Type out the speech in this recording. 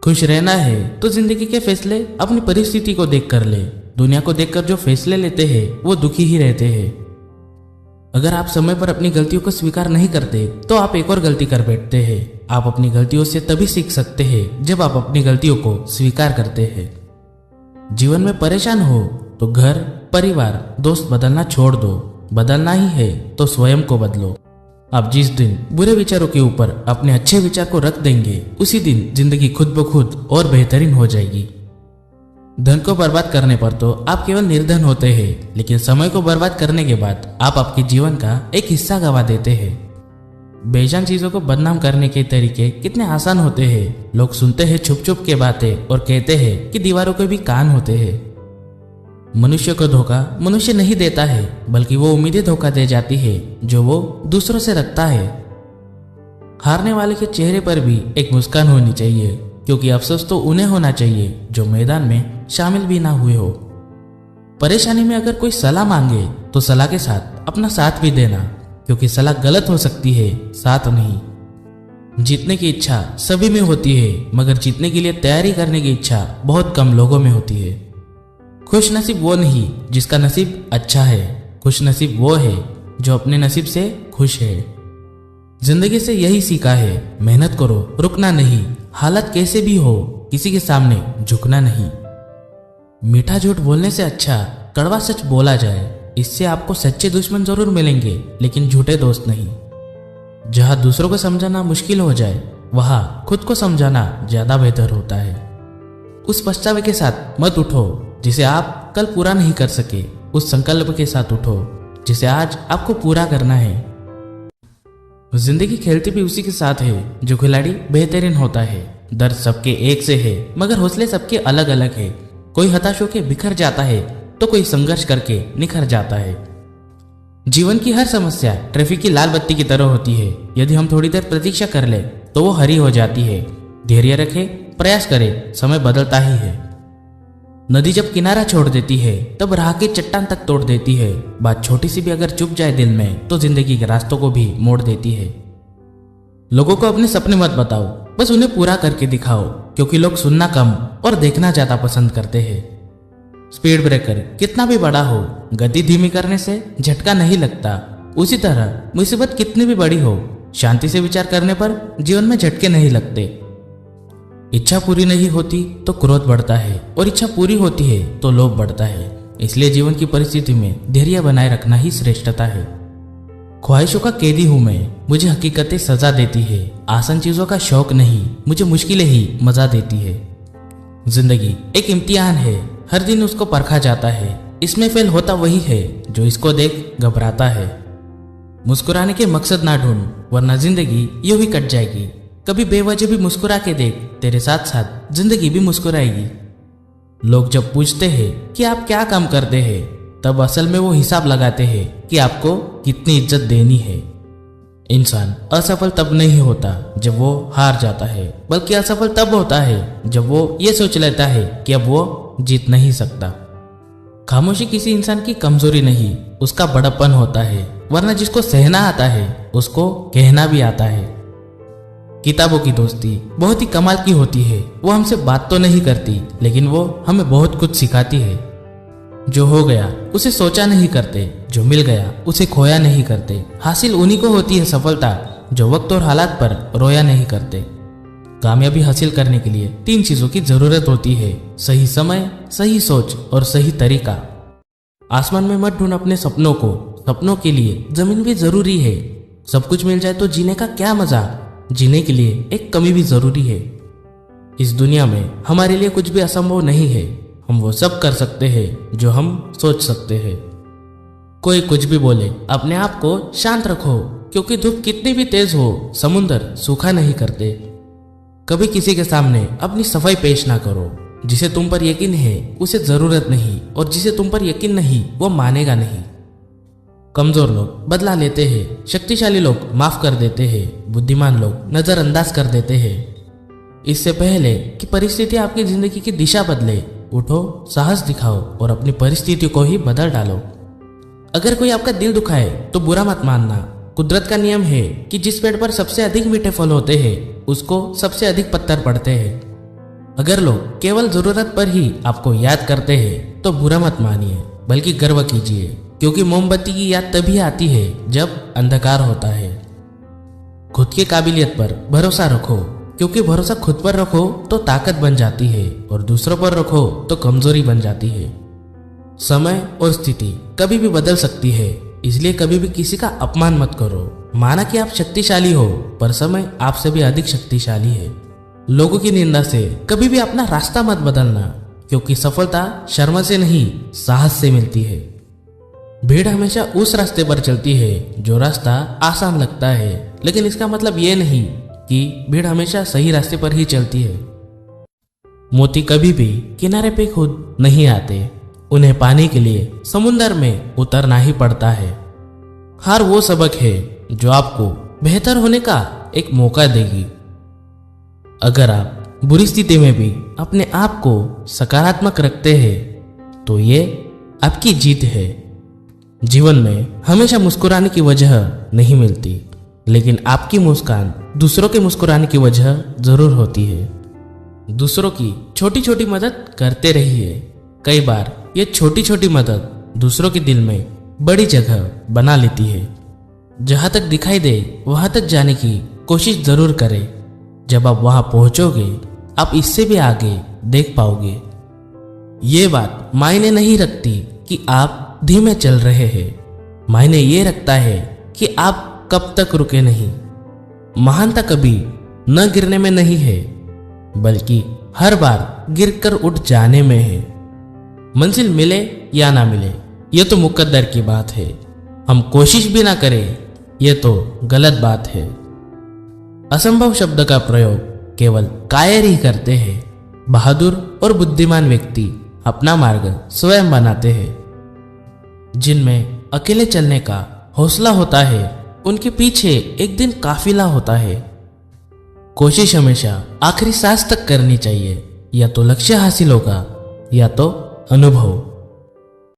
खुश रहना है तो जिंदगी के फैसले अपनी परिस्थिति को देख कर ले। दुनिया को देखकर जो फैसले लेते हैं वो दुखी ही रहते हैं। अगर आप समय पर अपनी गलतियों को स्वीकार नहीं करते तो आप एक और गलती कर बैठते हैं। आप अपनी गलतियों से तभी सीख सकते हैं जब आप अपनी गलतियों को स्वीकार करते हैं। जीवन में परेशान हो तो घर, परिवार, दोस्त बदलना छोड़ दो। बदलना ही है तो स्वयं को बदलो। आप जिस दिन बुरे विचारों के ऊपर अपने अच्छे विचार को रख देंगे उसी दिन जिंदगी खुद ब खुद और बेहतरीन हो जाएगी। धन को बर्बाद करने पर तो आप केवल निर्धन होते हैं, लेकिन समय को बर्बाद करने के बाद आप आपके जीवन का एक हिस्सा गंवा देते हैं। बेजान चीजों को बदनाम करने के तरीके कितने आसान होते हैं। लोग सुनते हैं छुप छुप के बातें और कहते हैं कि दीवारों के भी कान होते हैं। मनुष्य को धोखा मनुष्य नहीं देता है, बल्कि वो उम्मीदें धोखा दे जाती है जो वो दूसरों से रखता है। हारने वाले के चेहरे पर भी एक मुस्कान होनी चाहिए, क्योंकि अफसोस तो उन्हें होना चाहिए जो मैदान में शामिल भी ना हुए हो। परेशानी में अगर कोई सलाह मांगे तो सलाह के साथ अपना साथ भी देना, क्योंकि सलाह गलत हो सकती है, साथ नहीं। जीतने की इच्छा सभी में होती है, मगर जीतने के लिए तैयारी करने की इच्छा बहुत कम लोगों में होती है। खुश नसीब वो नहीं जिसका नसीब अच्छा है, खुश नसीब वो है जो अपने नसीब से खुश है। जिंदगी से यही सीखा है, मेहनत करो, रुकना नहीं। हालत कैसे भी हो, किसी के सामने झुकना नहीं। मीठा झूठ बोलने से अच्छा कड़वा सच बोला जाए। इससे आपको सच्चे दुश्मन जरूर मिलेंगे, लेकिन झूठे दोस्त नहीं। जहां दूसरों को समझाना मुश्किल हो जाए वहां खुद को समझाना ज्यादा बेहतर होता है। उस पछतावे के साथ मत उठो जिसे आप कल पूरा नहीं कर सके। उस संकल्प के साथ उठो जिसे आज आपको पूरा करना है। जिंदगी खेलती भी उसी के साथ है जो खिलाड़ी बेहतरीन होता है। दर्द सबके एक से है, मगर हौसले सबके अलग अलग है। कोई हताश होकर बिखर जाता है तो कोई संघर्ष करके निखर जाता है। जीवन की हर समस्या ट्रैफिक की लाल बत्ती की तरह होती है। यदि हम थोड़ी देर प्रतीक्षा कर ले तो वो हरी हो जाती है। धैर्य रखे, प्रयास करे, समय बदलता ही है। नदी जब किनारा छोड़ देती है तब राह की चट्टान तक तोड़ देती है। बात छोटी सी भी अगर चुप जाए दिल में तो जिंदगी के रास्तों को भी मोड़ देती है। लोगों को अपने सपने मत बताओ, बस उन्हें पूरा करके दिखाओ, क्योंकि लोग सुनना कम और देखना ज्यादा पसंद करते हैं। स्पीड ब्रेकर कितना भी बड़ा हो, गति धीमी करने से झटका नहीं लगता। उसी तरह मुसीबत कितनी भी बड़ी हो, शांति से विचार करने पर जीवन में झटके नहीं लगते। इच्छा पूरी नहीं होती तो क्रोध बढ़ता है, और इच्छा पूरी होती है तो लोभ बढ़ता है। इसलिए जीवन की परिस्थिति में धैर्य बनाए रखना ही श्रेष्ठता है। ख्वाहिशों का कैदी हूं मैं, मुझे हकीकतें सजा देती है। आसान चीजों का शौक नहीं, मुझे मुश्किलें ही मजा देती है। जिंदगी एक इम्तिहान है, हर दिन उसको परखा जाता है। इसमें फेल होता वही है जो इसको देख घबराता है। मुस्कुराने के मकसद ना ढूंढ, वरना जिंदगी यूं ही कट जाएगी। कभी बेवजह भी मुस्कुरा के देख, तेरे साथ साथ जिंदगी भी मुस्कुराएगी। लोग जब पूछते हैं कि आप क्या काम करते हैं, तब असल में वो हिसाब लगाते हैं कि आपको कितनी इज्जत देनी है। इंसान असफल तब नहीं होता जब वो हार जाता है, बल्कि असफल तब होता है जब वो ये सोच लेता है कि अब वो जीत नहीं सकता। खामोशी किसी इंसान की कमजोरी नहीं, उसका बड़प्पन होता है। वरना जिसको सहना आता है उसको कहना भी आता है। किताबों की दोस्ती बहुत ही कमाल की होती है। वो हमसे बात तो नहीं करती, लेकिन वो हमें बहुत कुछ सिखाती है। जो हो गया उसे सोचा नहीं करते, जो मिल गया उसे खोया नहीं करते। हासिल उन्हीं को होती है सफलता जो वक्त और हालात पर रोया नहीं करते। कामयाबी हासिल करने के लिए 3 चीजों की जरूरत होती है: सही समय, सही सोच और सही तरीका। आसमान में मत ढूंढ अपने सपनों को, सपनों के लिए जमीन भी जरूरी है। सब कुछ मिल जाए तो जीने का क्या मजा, जीने के लिए एक कमी भी जरूरी है। इस दुनिया में हमारे लिए कुछ भी असंभव नहीं है। हम वो सब कर सकते हैं जो हम सोच सकते हैं। कोई कुछ भी बोले, अपने आप को शांत रखो, क्योंकि धूप कितनी भी तेज हो, समुंदर सूखा नहीं करते। कभी किसी के सामने अपनी सफाई पेश ना करो। जिसे तुम पर यकीन है उसे जरूरत नहीं, और जिसे तुम पर यकीन नहीं वो मानेगा नहीं। कमजोर लोग बदला लेते हैं, शक्तिशाली लोग माफ कर देते हैं, बुद्धिमान लोग नजरअंदाज कर देते हैं। इससे पहले कि परिस्थिति आपकी जिंदगी की दिशा बदले, उठो, साहस दिखाओ और अपनी परिस्थिति को ही बदल डालो। अगर कोई आपका दिल दुखाए तो बुरा मत मानना। कुदरत का नियम है कि जिस पेड़ पर सबसे अधिक मीठे फल होते हैं उसको सबसे अधिक पत्थर पड़ते हैं। अगर लोग केवल जरूरत पर ही आपको याद करते हैं तो बुरा मत मानिए, बल्कि गर्व कीजिए, क्योंकि मोमबत्ती की याद तभी आती है जब अंधकार होता है। खुद की काबिलियत पर भरोसा रखो, क्योंकि भरोसा खुद पर रखो तो ताकत बन जाती है और दूसरों पर रखो तो कमजोरी बन जाती है। समय और स्थिति कभी भी बदल सकती है, इसलिए कभी भी किसी का अपमान मत करो। माना कि आप शक्तिशाली हो, पर समय आपसे भी अधिक शक्तिशाली है। लोगों की निंदा से कभी भी अपना रास्ता मत बदलना, क्योंकि सफलता शर्म से नहीं साहस से मिलती है। भीड़ हमेशा उस रास्ते पर चलती है जो रास्ता आसान लगता है, लेकिन इसका मतलब ये नहीं कि भीड़ हमेशा सही रास्ते पर ही चलती है। मोती कभी भी किनारे पे खुद नहीं आते, उन्हें पाने के लिए समुंदर में उतरना ही पड़ता है। हार वो सबक है जो आपको बेहतर होने का एक मौका देगी। अगर आप बुरी स्थिति में भी अपने आप को सकारात्मक रखते हैं तो ये आपकी जीत है। जीवन में हमेशा मुस्कुराने की वजह नहीं मिलती, लेकिन आपकी मुस्कान दूसरों के मुस्कुराने की वजह जरूर होती है। दूसरों की छोटी छोटी मदद करते रहिए। कई बार ये छोटी छोटी मदद दूसरों के दिल में बड़ी जगह बना लेती है। जहां तक दिखाई दे वहां तक जाने की कोशिश जरूर करें। जब आप वहां पहुंचोगे, आप इससे भी आगे देख पाओगे। ये बात मायने नहीं रखती कि आप धीमे चल रहे हैं, मायने ये रखता है कि आप कब तक रुके नहीं। महानता कभी न गिरने में नहीं है, बल्कि हर बार गिरकर उठ जाने में है। मंजिल मिले या ना मिले, ये तो मुकद्दर की बात है। हम कोशिश भी ना करें, ये तो गलत बात है। असंभव शब्द का प्रयोग केवल कायर ही करते हैं। बहादुर और बुद्धिमान व्यक्ति अपना मार्ग स्वयं बनाते हैं। जिनमें अकेले चलने का हौसला होता है, उनके पीछे एक दिन काफिला होता है। कोशिश हमेशा आखिरी सांस तक करनी चाहिए, या तो लक्ष्य हासिल होगा या तो अनुभव।